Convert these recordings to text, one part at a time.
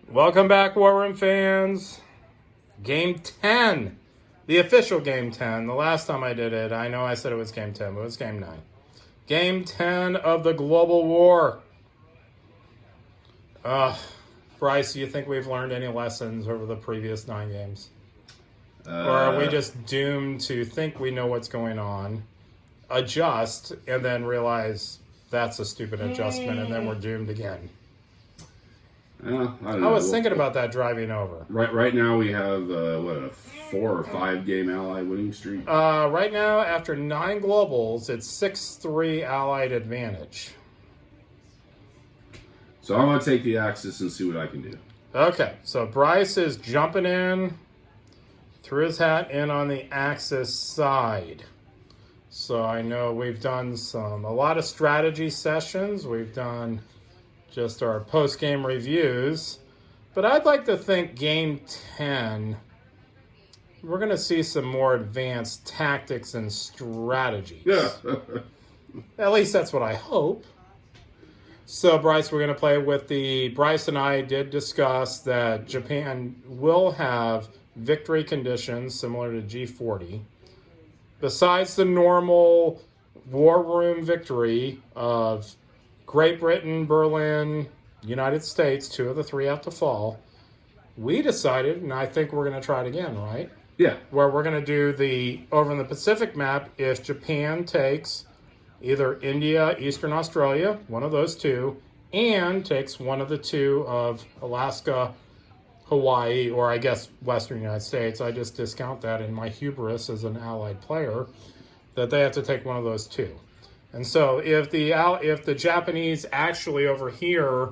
Welcome back, War Room fans. Game 10. The official Game 10. The last time I did it, I know I said it was Game 10, but it was Game 9. Game 10 of the Global War. Bryce, do you think we've learned any lessons over the previous 9 games? Or are we just doomed to think we know what's going on, adjust, and then realize that's a stupid adjustment, and then we're doomed again? I don't know. I was thinking about that driving over. Right now we have a 4 or 5 game ally winning streak. Right now, after 9 globals, it's 6-3 Allied advantage. So I'm gonna take the Axis and see what I can do. Okay, so Bryce is jumping in, threw his hat in on the Axis side. So I know we've done a lot of strategy sessions. We've done just our post-game reviews. But I'd like to think Game 10, we're going to see some more advanced tactics and strategies. Yeah. At least that's what I hope. So, Bryce, we're going to play with Bryce and I did discuss that Japan will have victory conditions similar to G40. Besides the normal war room victory of Great Britain, Berlin, United States, 2 of the 3 have to fall, we decided, and I think we're going to try it again, right? Yeah. Where we're going to do over in the Pacific map, if Japan takes either India, Eastern Australia, one of those 2, and takes one of the 2 of Alaska, Hawaii, or I guess Western United States, I just discount that in my hubris as an Allied player, that they have to take one of those 2. And so if the Japanese actually over here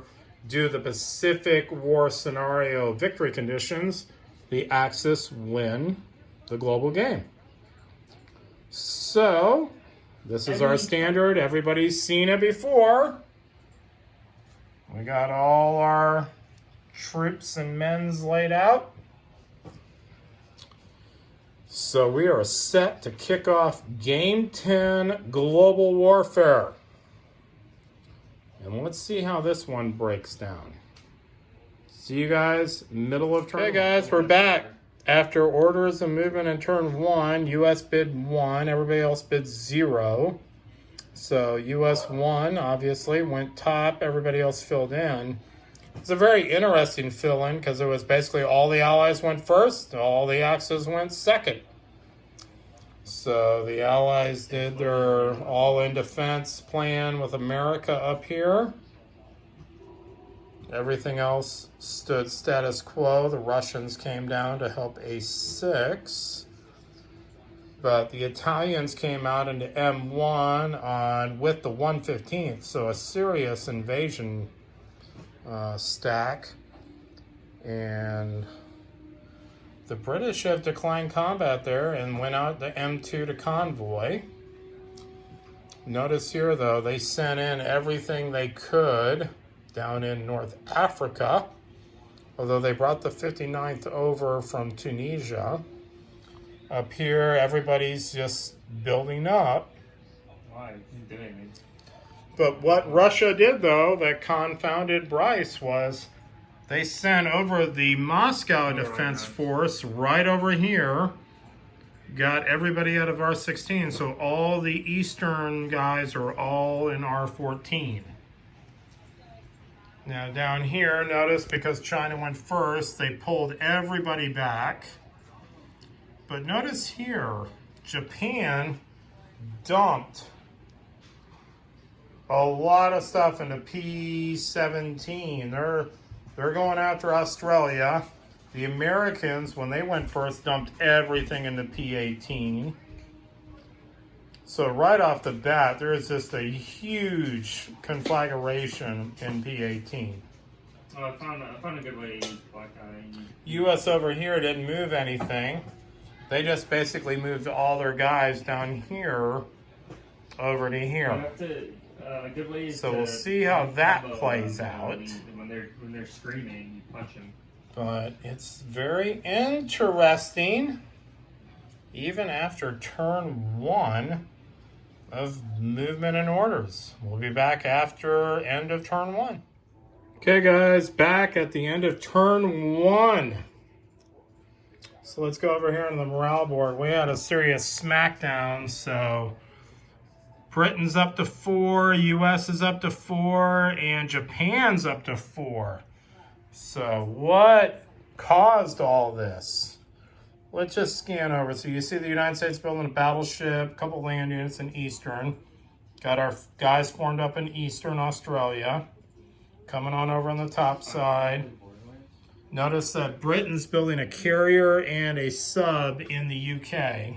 do the Pacific War scenario victory conditions, the Axis win the global game. So this is our standard. Everybody's seen it before. We got all our troops and men's laid out. So we are set to kick off Game 10 Global Warfare. And let's see how this one breaks down. See you guys middle of turn. Hey guys, we're back. After orders of movement in turn 1, US bid 1, everybody else bid 0. So US 1 obviously went top, everybody else filled in. It's a very interesting fill-in because it was basically all the Allies went first, all the Axis went second. So the Allies did their all-in defense plan with America up here. Everything else stood status quo. The Russians came down to help A6. But the Italians came out into M1 with the 115th, so a serious invasion stack. And the British have declined combat there and went out to M2 to convoy. Notice here, though, they sent in everything they could down in North Africa, although they brought the 59th over from Tunisia. Up here, everybody's just building up. Why? He's doing it. But what Russia did, though, that confounded Bryce, was they sent over the Moscow Defense Force right over here, got everybody out of R16, so all the Eastern guys are all in R14. Now down here, notice because China went first, they pulled everybody back. But notice here, Japan dumped a lot of stuff into P-17. They're going after Australia. The Americans, when they went first, dumped everything into P-18. So right off the bat, there is just a huge conflagration in P-18. Well, I found a good way to use black eye. U.S. over here didn't move anything. They just basically moved all their guys down here over to here. Good way So we'll see how that plays out. When they're screaming, you punch them. But it's very interesting, even after turn 1 of movement and orders. We'll be back after end of turn 1. Okay, guys, back at the end of turn 1. So let's go over here on the morale board. We had a serious smackdown. So Britain's up to 4, US is up to 4, and Japan's up to 4. So what caused all this? Let's just scan over. So you see the United States building a battleship, a couple land units in Eastern. Got our guys formed up in Eastern Australia. Coming on over on the top side. Notice that Britain's building a carrier and a sub in the UK.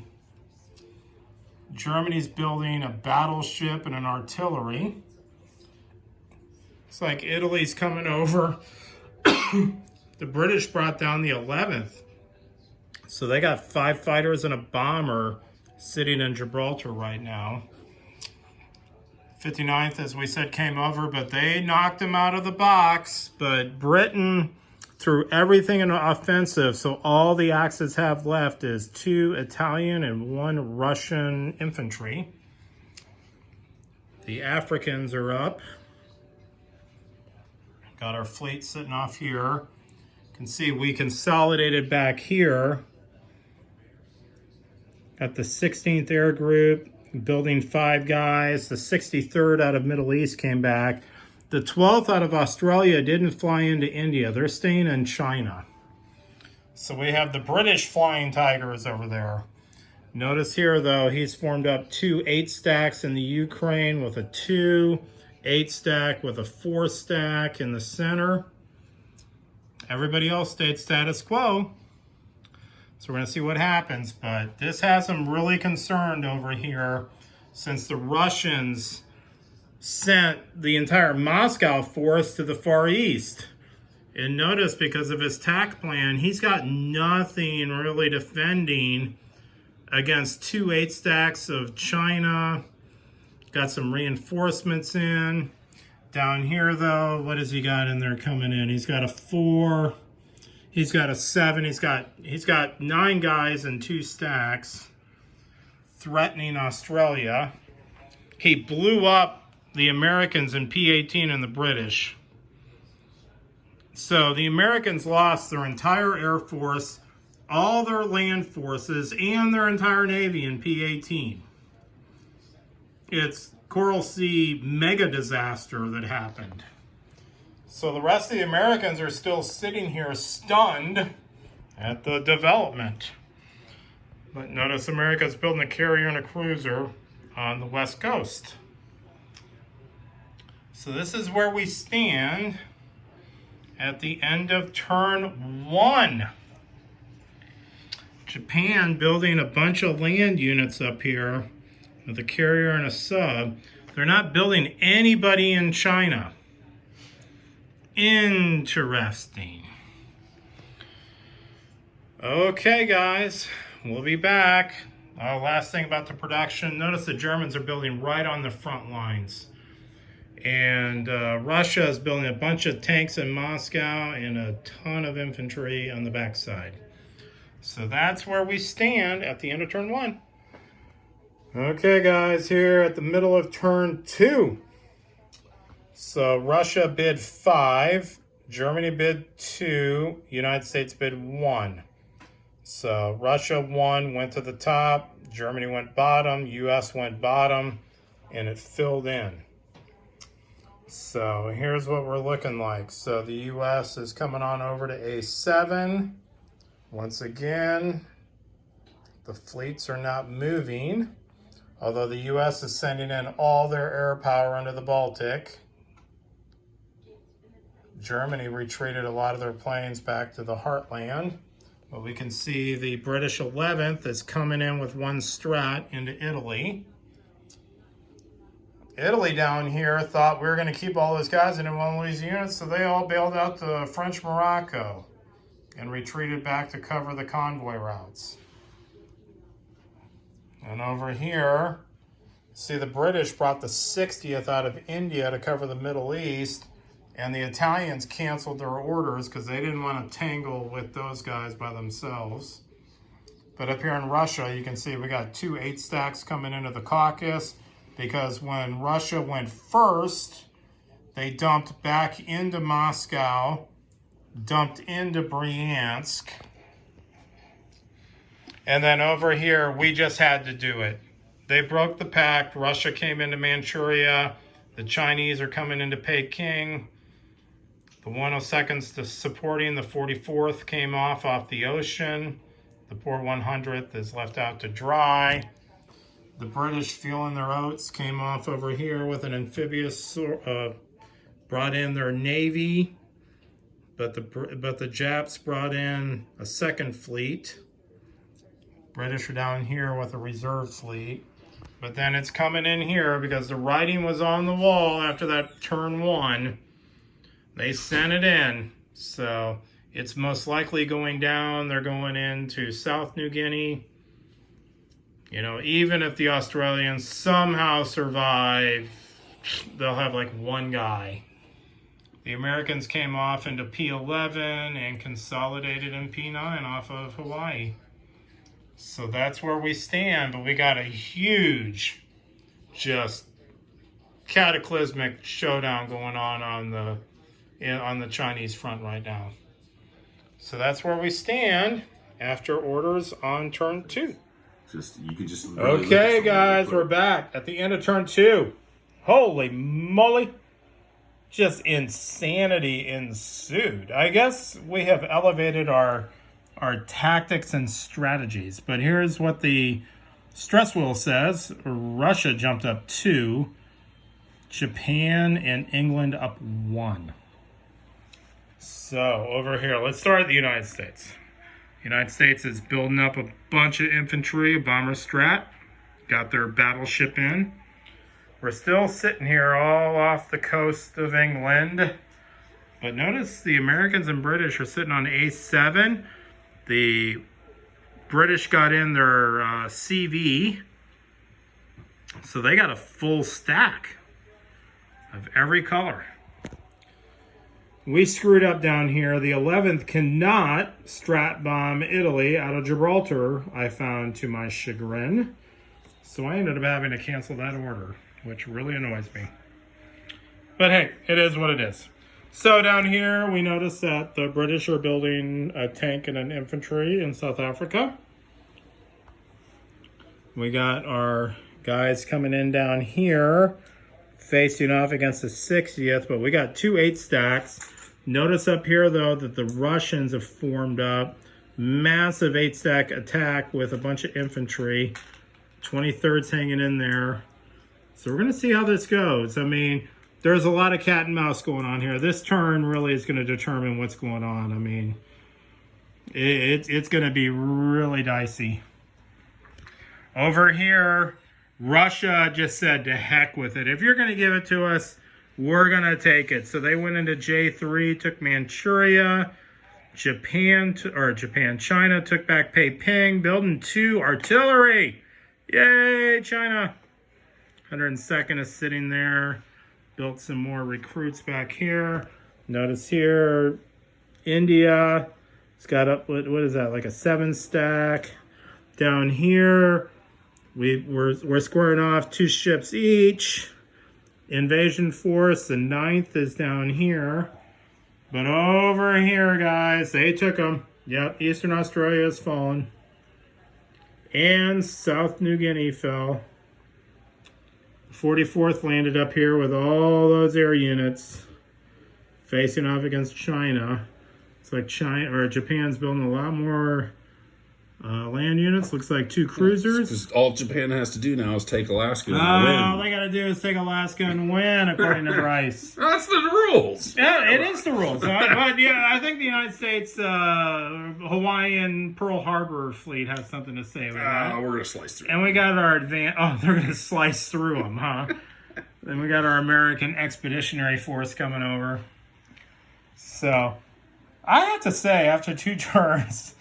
Germany's building a battleship and an artillery. It's like Italy's coming over. The British brought down the 11th. So they got 5 fighters and a bomber sitting in Gibraltar right now. 59th, as we said, came over, but they knocked them out of the box. But Britain threw everything in an offensive, so all the Axis have left is 2 Italian and 1 Russian infantry. The Africans are up. Got our fleet sitting off here. You can see we consolidated back here. Got the 16th Air Group, building 5 guys. The 63rd out of Middle East came back. The 12th out of Australia didn't fly into India. They're staying in China. So we have the British Flying Tigers over there. Notice here, though, he's formed up 2 8-stacks in the Ukraine with a 2 8-stack with a 4-stack in the center. Everybody else stayed status quo. So we're going to see what happens. But this has them really concerned over here since the Russians sent the entire Moscow force to the Far East. And notice, because of his tack plan, he's got nothing really defending against 2 8-stacks of China. Got some reinforcements in. Down here, though, what has he got in there coming in? He's got a 4. He's got a 7. He's got 9 guys and 2 stacks threatening Australia. He blew up the Americans in P-18 and the British. So the Americans lost their entire Air Force, all their land forces, and their entire Navy in P-18. It's Coral Sea mega disaster that happened. So the rest of the Americans are still sitting here stunned at the development. But notice America's building a carrier and a cruiser on the West Coast. So this is where we stand at the end of turn 1. Japan building a bunch of land units up here with a carrier and a sub. They're not building anybody in China. Interesting. Okay, guys, we'll be back. Last thing about the production. Notice the Germans are building right on the front lines. And Russia is building a bunch of tanks in Moscow and a ton of infantry on the backside. So that's where we stand at the end of turn 1. Okay, guys, here at the middle of turn 2. So Russia bid 5, Germany bid 2, United States bid 1. So Russia won, went to the top, Germany went bottom, US went bottom, and it filled in. So here's what we're looking like. So the US is coming on over to A7. Once again, the fleets are not moving, although the US is sending in all their air power into the Baltic. Germany retreated a lot of their planes back to the heartland. But we can see the British 11th is coming in with 1 Strat into Italy. Italy down here thought we were going to keep all those guys in one of these units, so they all bailed out to French Morocco and retreated back to cover the convoy routes. And over here, see the British brought the 60th out of India to cover the Middle East, and the Italians canceled their orders because they didn't want to tangle with those guys by themselves. But up here in Russia, you can see we got 2 8-stacks coming into the Caucasus, because when Russia went first, They dumped back into Moscow, dumped into Bryansk. And then over here, we just had to do it. They broke the pact. Russia came into Manchuria. The Chinese are coming into Peking. The 102nd supporting the 44th came off the ocean. The poor 100th is left out to dry. The British, feeling their oats, came off over here with an amphibious, brought in their navy, but the Japs brought in a second fleet. British are down here with a reserve fleet. But then it's coming in here because the writing was on the wall after that turn 1. They sent it in. So it's most likely going down. They're going into South New Guinea. You know, even if the Australians somehow survive, they'll have like one guy. The Americans came off into P11 and consolidated in P9 off of Hawaii. So that's where we stand, but we got a huge, just cataclysmic showdown going on the Chinese front right now. So that's where we stand after orders on turn 2. You could just really Okay, guys, we're back at the end of turn 2. Holy moly. Just insanity ensued. I guess we have elevated our tactics and strategies. But here's what the stress wheel says. Russia jumped up 2. Japan and England up 1. So over here, let's start at the United States. The United States is building up a bunch of infantry, a bomber strat. Got their battleship in. We're still sitting here all off the coast of England. But notice the Americans and British are sitting on A7. The British got in their CV. So they got a full stack of every color. We screwed up down here. The 11th cannot strat bomb Italy out of Gibraltar, I found to my chagrin. So I ended up having to cancel that order, which really annoys me. But hey, it is what it is. So down here, we notice that the British are building a tank and an infantry in South Africa. We got our guys coming in down here, facing off against the 60th, but we got 2 8 stacks. Notice up here, though, that the Russians have formed up. Massive 8-stack attack with a bunch of infantry. 23rd's hanging in there. So we're going to see how this goes. I mean, there's a lot of cat and mouse going on here. This turn really is going to determine what's going on. I mean, it's going to be really dicey. Over here, Russia just said to heck with it. If you're going to give it to us, we're going to take it. So they went into J3, took Manchuria. China took back Peiping, building 2 artillery. Yay, China. 102nd is sitting there. Built some more recruits back here. Notice here, India. It's got up, what is that, like a 7-stack. Down here, we're squaring off 2 ships each. Invasion force, the 9th is down here. But over here, guys, they took them. Yep, Eastern Australia has fallen. And South New Guinea fell. 44th landed up here with all those air units facing off against China. It's like Japan's building a lot more land units. Looks like 2 cruisers. Just all Japan has to do now is take Alaska and All win. they got to do is take Alaska and win, according to Bryce. That's the rules. Yeah, it is the rules. But yeah, I think the United States Hawaiian Pearl Harbor fleet has something to say about that. We're going to slice through. And we got our they're going to slice through them, huh? Then we got our American Expeditionary Force coming over. So, I have to say, after 2 turns,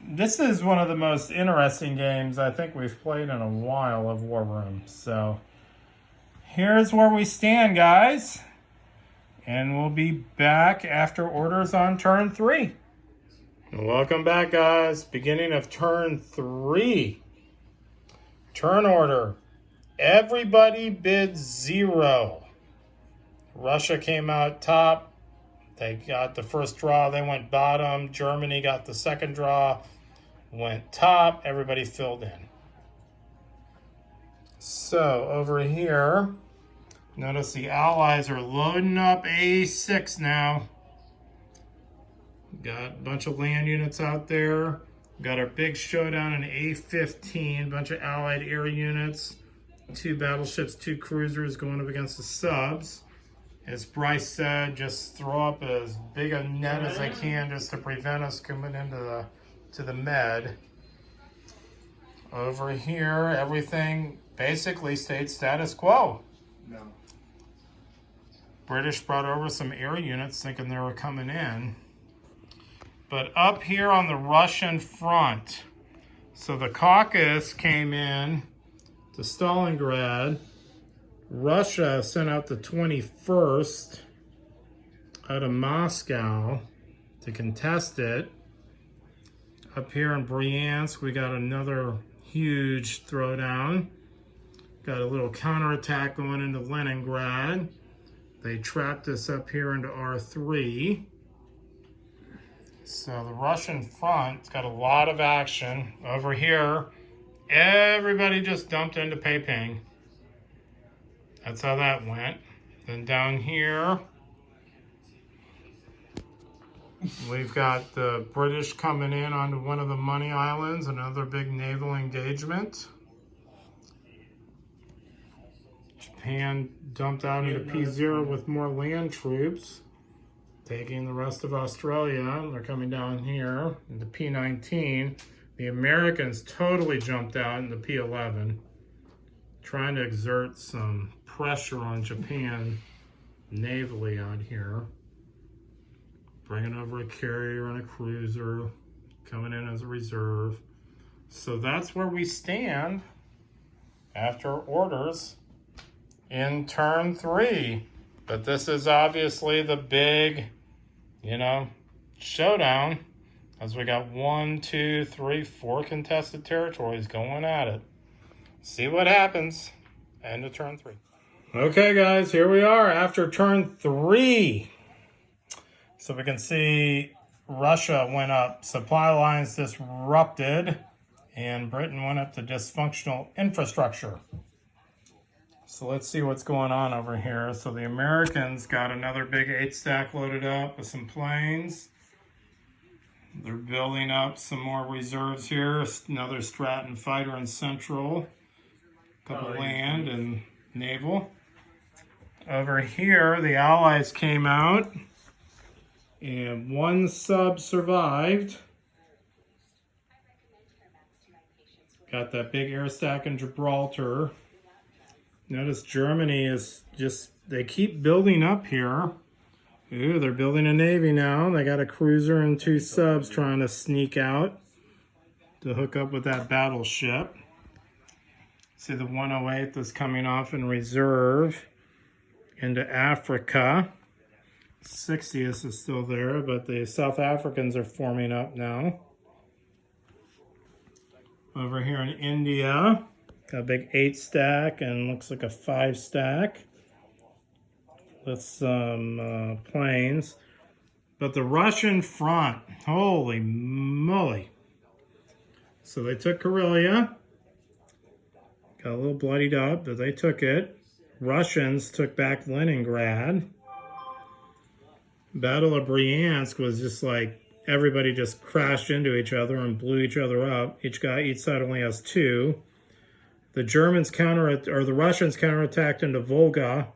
this is one of the most interesting games I think we've played in a while of War Room. So, here's where we stand, guys. And we'll be back after orders on turn 3. Welcome back, guys. Beginning of turn 3. Turn order. Everybody bids 0. Russia came out top. They got the first draw. They went bottom. Germany got the second draw. Went top. Everybody filled in. So over here, notice the Allies are loading up A6 now. Got a bunch of land units out there. Got our big showdown in A15. Bunch of Allied air units. 2 battleships, 2 cruisers going up against the subs. As Bryce said, just throw up as big a net as they can just to prevent us coming into the Med. Over here, everything basically stayed status quo. No. British brought over some air units thinking they were coming in. But up here on the Russian front, so the Caucasus came in to Stalingrad. Russia sent out the 21st out of Moscow to contest it. Up here in Bryansk, we got another huge throwdown. Got a little counterattack going into Leningrad. They trapped us up here into R3. So the Russian front's got a lot of action. Over here, everybody just dumped into Peiping. That's how that went. Then down here, we've got the British coming in onto one of the Money Islands, another big naval engagement. Japan dumped out into P0 with more land troops, taking the rest of Australia. They're coming down here into P19. The Americans totally jumped out into P11, trying to exert some pressure on Japan navally out here. Bringing over a carrier and a cruiser, coming in as a reserve. So that's where we stand after orders in turn 3. But this is obviously the big, showdown, as we got 1, 2, 3, 4 contested territories going at it. See what happens. End of turn 3. Okay, guys, here we are after turn 3. So we can see Russia went up, supply lines disrupted, and Britain went up to dysfunctional infrastructure. So let's see what's going on over here. So the Americans got another big 8-stack loaded up with some planes. They're building up some more reserves here. Another Stratton fighter in Central. A couple land and naval. Over here, the Allies came out, and 1 sub survived. Got that big air stack in Gibraltar. Notice Germany is just, they keep building up here. Ooh, they're building a navy now. They got a cruiser and 2 subs trying to sneak out to hook up with that battleship. See the 108 that's coming off in reserve into Africa. 60th is still there, but the South Africans are forming up now. Over here in India, got a big 8-stack and looks like a 5-stack with some planes. But the Russian front, holy moly. So they took Karelia. Got a little bloodied up, but they took it. Russians took back Leningrad. Battle of Bryansk was just like everybody just crashed into each other and blew each other up. Each side only has 2. The Russians counterattacked into Volga,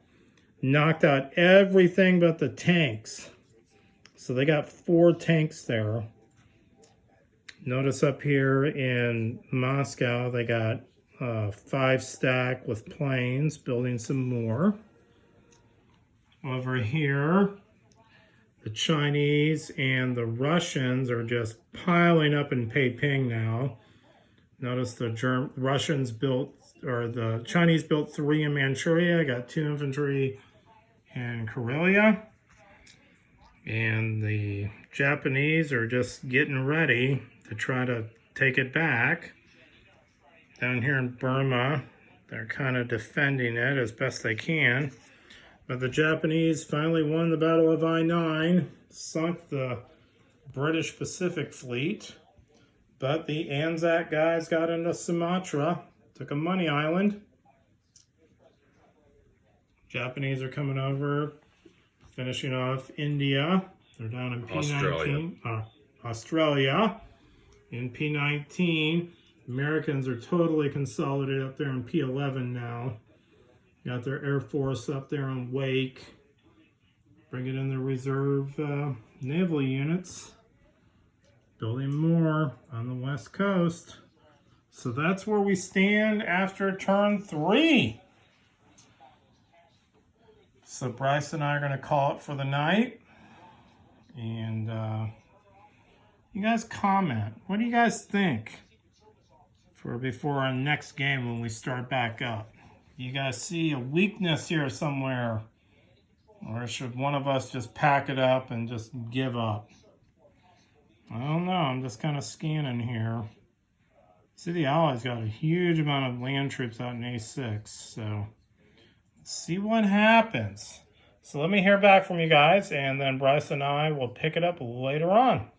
knocked out everything but the tanks. So they got 4 tanks there. Notice up here in Moscow, they got 5-stack with planes, building some more. Over here, the Chinese and the Russians are just piling up in Peiping now. Notice the the Chinese built 3 in Manchuria, got 2 infantry in Karelia. And the Japanese are just getting ready to try to take it back. Down here in Burma, they're kind of defending it as best they can. But the Japanese finally won the Battle of I-9, sunk the British Pacific Fleet. But the Anzac guys got into Sumatra, took a money island. Japanese are coming over, finishing off India. They're down in P19. Australia in P19. Americans are totally consolidated up there in P11 now. Got their Air Force up there on Wake. Bringing in their reserve naval units. Building more on the West Coast. So that's where we stand after turn 3. So Bryce and I are going to call it for the night. And you guys comment. What do you guys think for before our next game when we start back up? You guys see a weakness here somewhere? Or should one of us just pack it up and just give up? I don't know. I'm just kind of scanning here. See, the Allies got a huge amount of land troops out in A6. So let's see what happens. So let me hear back from you guys, and then Bryce and I will pick it up later on.